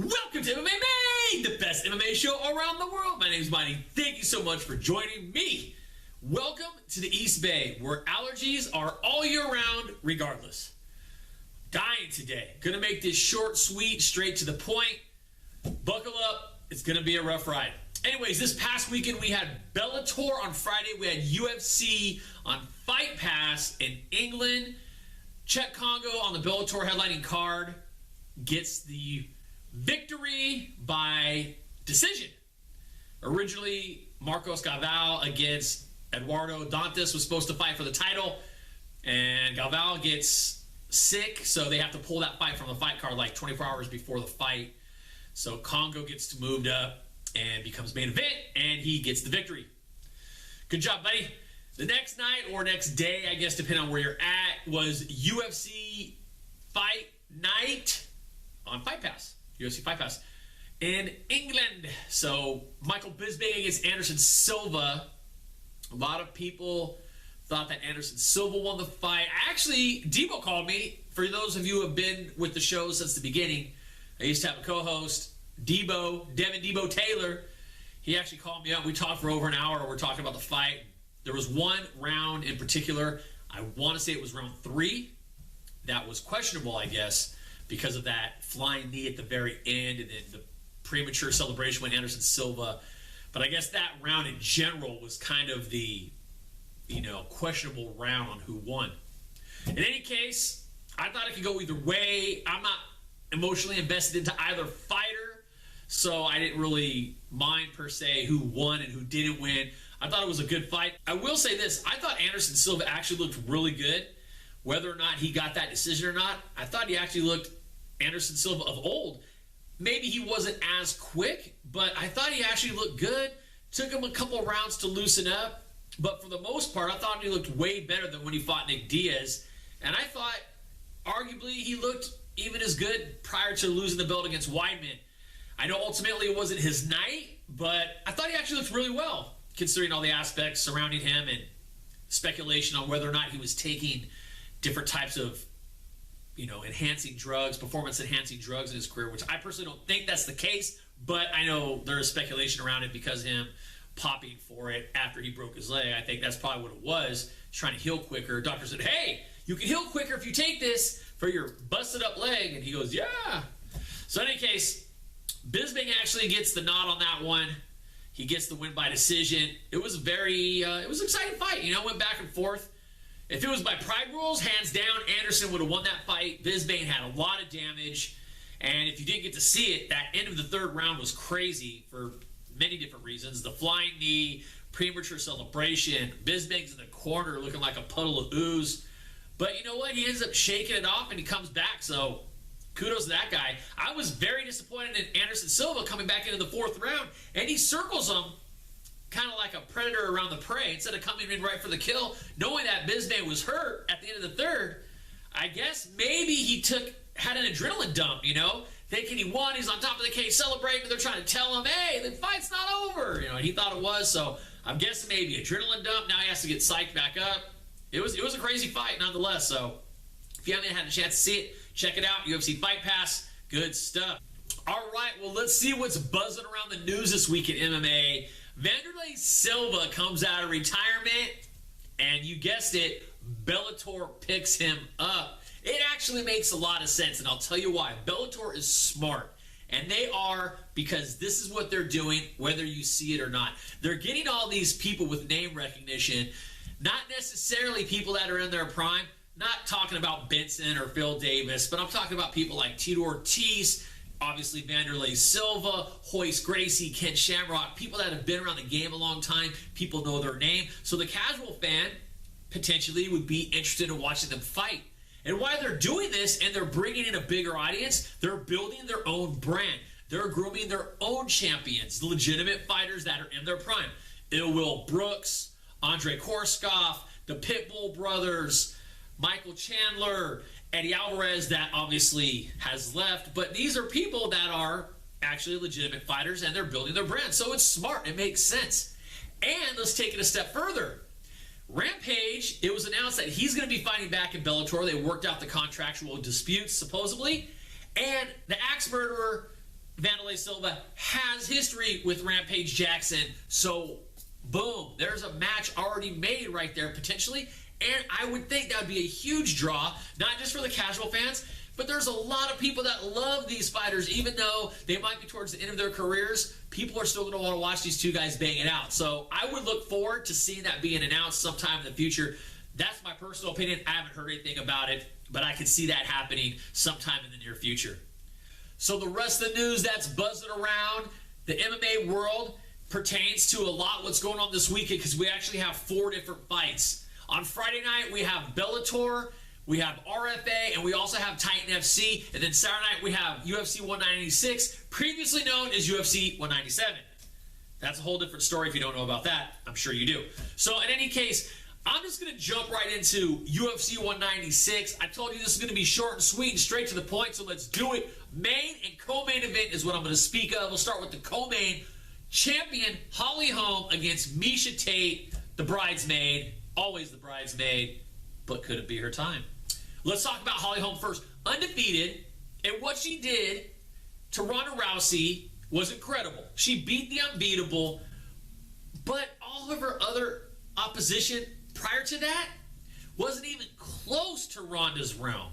Welcome to MMA Made, the best MMA show around the world. My name is Monty. Thank you so much for joining me. Welcome to the East Bay, where allergies are all year round, regardless. Dying today. Gonna make this short, sweet, straight to the point. Buckle up. It's gonna be a rough ride. Anyways, this past weekend we had Bellator on Friday. We had UFC on Fight Pass in England. Czech Congo on the Bellator headlining card gets the victory by decision. Originally, Marcos Galvão against Eduardo Dantas was supposed to fight for the title, and Galvão gets sick, so they have to pull that fight from the fight card like 24 hours before the fight. So Congo gets moved up and becomes main event, and he gets the victory. Good job, buddy. The next night, or next day, I guess, depending on where you're at, was UFC Fight Night on Fight Pass. UFC Fight Pass in England. So Michael Bisping against Anderson Silva. A lot of people thought that Anderson Silva won the fight. Actually, Debo called me. For those of you who have been with the show since the beginning, I used to have a co-host, Devin Debo Taylor. He actually called me up. We talked for over an hour. We're talking about the fight. There was one round in particular. I want to say it was round 3. That was questionable, I guess, because of that flying knee at the very end and then the premature celebration when Anderson Silva. But I guess that round in general was kind of the, questionable round on who won. In any case, I thought it could go either way. I'm not emotionally invested into either fighter, so I didn't really mind per se who won and who didn't win. I thought it was a good fight. I will say this. I thought Anderson Silva actually looked really good. Whether or not he got that decision or not, I thought he actually looked Anderson Silva of old. Maybe he wasn't as quick, but I thought he actually looked good. Took him a couple of rounds to loosen up, but for the most part, I thought he looked way better than when he fought Nick Diaz. And I thought, arguably, he looked even as good prior to losing the belt against Weidman. I know ultimately it wasn't his night, but I thought he actually looked really well, considering all the aspects surrounding him and speculation on whether or not he was taking different types of enhancing drugs, performance-enhancing drugs in his career, which I personally don't think that's the case, but I know there is speculation around it because of him popping for it after he broke his leg. I think that's probably what it was. He's trying to heal quicker. Doctor said, hey, you can heal quicker if you take this for your busted-up leg. And he goes, yeah. So in any case, Bisping actually gets the nod on that one. He gets the win by decision. It was it was an exciting fight. Went back and forth. If it was by pride rules, hands down, Anderson would have won that fight. Bisping had a lot of damage. And if you didn't get to see it, that end of the third round was crazy for many different reasons. The flying knee, premature celebration, Bisping's in the corner looking like a puddle of ooze. But you know what? He ends up shaking it off and he comes back. So kudos to that guy. I was very disappointed in Anderson Silva coming back into the 4th round. And he circles him kind of like a predator around the prey instead of coming in right for the kill, knowing that Bisping was hurt at the end of the 3rd. I guess maybe he had an adrenaline dump, thinking he won. He's on top of the cage celebrating. They're trying to tell him, hey, the fight's not over. And he thought it was. So I'm guessing maybe adrenaline dump. Now he has to get psyched back up. It was a crazy fight nonetheless. So if you haven't had a chance to see it, check it out. UFC Fight Pass. Good stuff. All right, well, let's see what's buzzing around the news this week in MMA. Wanderlei Silva comes out of retirement, and you guessed it, Bellator picks him up. It actually makes a lot of sense, and I'll tell you why. Bellator is smart, and they are, because this is what they're doing, whether you see it or not. They're getting all these people with name recognition, not necessarily people that are in their prime, not talking about Benson or Phil Davis, but I'm talking about people like Tito Ortiz, obviously Wanderlei Silva, Royce Gracie, Ken Shamrock, people that have been around the game a long time, people know their name. So the casual fan potentially would be interested in watching them fight. And why they're doing this and they're bringing in a bigger audience, they're building their own brand. They're grooming their own champions, the legitimate fighters that are in their prime. Will Brooks, Andre Korskov, the Pitbull brothers, Michael Chandler, Eddie Alvarez, that obviously has left. But these are people that are actually legitimate fighters, and they're building their brand. So it's smart. It makes sense. And let's take it a step further. Rampage, it was announced that he's going to be fighting back in Bellator. They worked out the contractual disputes, supposedly. And the axe murderer, Wanderlei Silva has history with Rampage Jackson. So, boom, there's a match already made right there potentially. And I would think that would be a huge draw, not just for the casual fans, but there's a lot of people that love these fighters. Even though they might be towards the end of their careers, people are still going to want to watch these two guys bang it out. So I would look forward to seeing that being announced sometime in the future. That's my personal opinion. I haven't heard anything about it, but I can see that happening sometime in the near future. So the rest of the news that's buzzing around the MMA world pertains to a lot what's going on this weekend, because we actually have 4 different fights. On Friday night, we have Bellator, we have RFA, and we also have Titan FC. And then Saturday night, we have UFC 196, previously known as UFC 197. That's a whole different story if you don't know about that. I'm sure you do. So in any case, I'm just going to jump right into UFC 196. I told you this is going to be short and sweet and straight to the point, so let's do it. Main and co-main event is what I'm going to speak of. We'll start with the co-main. Champion Holly Holm against Miesha Tate, the bridesmaid. Always the bridesmaid, but could it be her time? Let's talk about Holly Holm first. Undefeated, and what she did to Ronda Rousey was incredible. She beat the unbeatable, but all of her other opposition prior to that wasn't even close to Ronda's realm.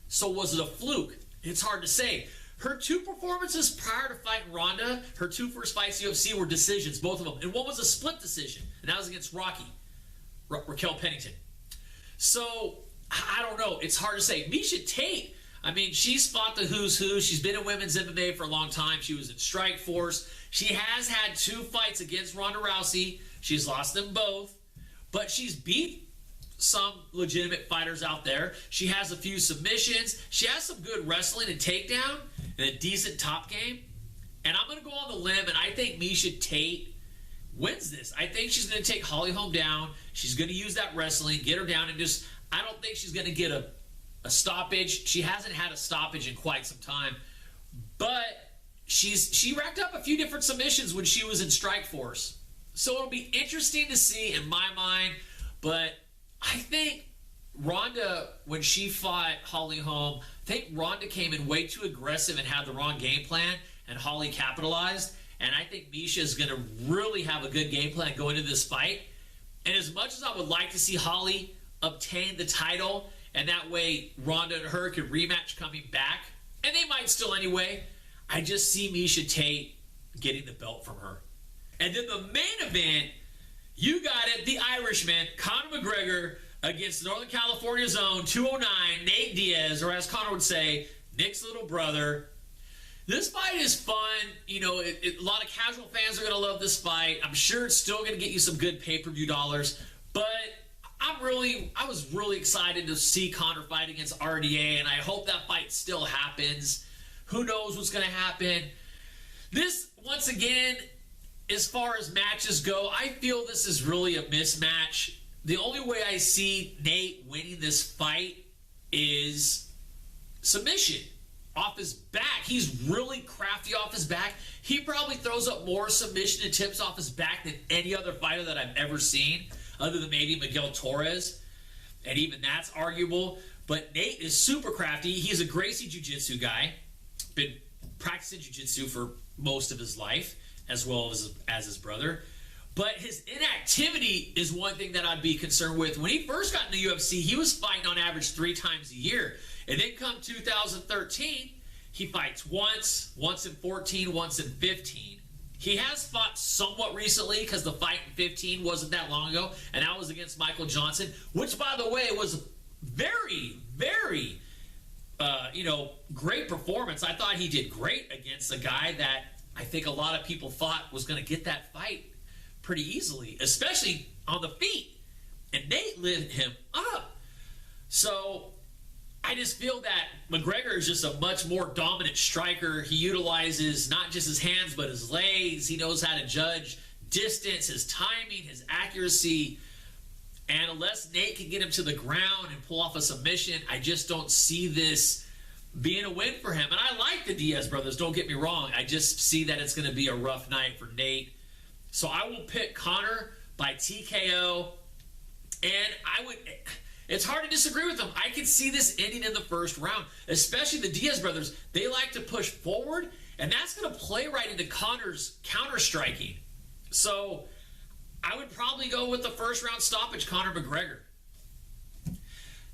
So was it a fluke? It's hard to say. Her 2 performances prior to fighting Ronda, her 2 first fights in UFC were decisions, both of them. And one was a split decision, and that was against Raquel Pennington. So, I don't know. It's hard to say. Miesha Tate, I mean, she's fought the who's who. She's been in women's MMA for a long time. She was in Strikeforce. She has had 2 fights against Ronda Rousey. She's lost them both. But she's beat some legitimate fighters out there. She has a few submissions. She has some good wrestling and takedown and a decent top game. And I'm going to go on the limb, and I think Miesha Tate wins this. I think she's going to take Holly Holm down. She's going to use that wrestling, get her down, and just, I don't think she's going to get a stoppage. She hasn't had a stoppage in quite some time. But she racked up a few different submissions when she was in Strikeforce. So it'll be interesting to see in my mind. But I think Ronda, when she fought Holly Holm, I think Ronda came in way too aggressive and had the wrong game plan, and Holly capitalized. And I think Miesha is going to really have a good game plan going into this fight. And as much as I would like to see Holly obtain the title, and that way Ronda and her could rematch coming back, and they might still anyway, I just see Miesha Tate getting the belt from her. And then the main event, you got it, the Irishman, Conor McGregor, against Northern California's own 209, Nate Diaz, or as Conor would say, Nick's little brother. This fight is fun. You know, a lot of casual fans are going to love this fight. I'm sure it's still going to get you some good pay-per-view dollars. But I was really excited to see Conor fight against RDA, and I hope that fight still happens. Who knows what's going to happen? This, once again, as far as matches go, I feel this is really a mismatch. The only way I see Nate winning this fight is submission. Off his back. He's really crafty off his back. He probably throws up more submission attempts off his back than any other fighter that I've ever seen, other than maybe Miguel Torres. And even that's arguable. But Nate is super crafty. He's a Gracie Jiu-Jitsu guy. Been practicing Jiu-Jitsu for most of his life, as well as his brother. But his inactivity is one thing that I'd be concerned with. When he first got in the UFC, he was fighting on average 3 times a year. And then come 2013, he fights once in 14, once in 15. He has fought somewhat recently because the fight in 15 wasn't that long ago, and that was against Michael Johnson, which, by the way, was very, very, great performance. I thought he did great against a guy that I think a lot of people thought was going to get that fight pretty easily, especially on the feet. And Nate lit him up. So I just feel that McGregor is just a much more dominant striker. He utilizes not just his hands, but his legs. He knows how to judge distance, his timing, his accuracy. And unless Nate can get him to the ground and pull off a submission, I just don't see this being a win for him. And I like the Diaz brothers, don't get me wrong. I just see that it's going to be a rough night for Nate. So I will pick Conor by TKO. And it's hard to disagree with them. I can see this ending in the first round, especially the Diaz brothers. They like to push forward, And that's going to play right into Conor's counter-striking. So I would probably go with the first-round stoppage, Conor McGregor.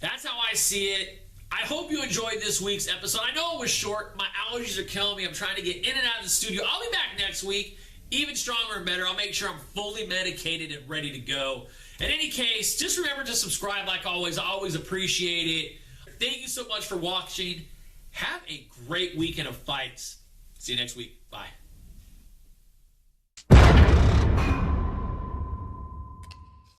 That's how I see it. I hope you enjoyed this week's episode. I know it was short. My allergies are killing me. I'm trying to get in and out of the studio. I'll be back next week, even stronger and better. I'll make sure I'm fully medicated and ready to go. In any case, just remember to subscribe like always. I always appreciate it. Thank you so much for watching. Have a great weekend of fights. See you next week. Bye.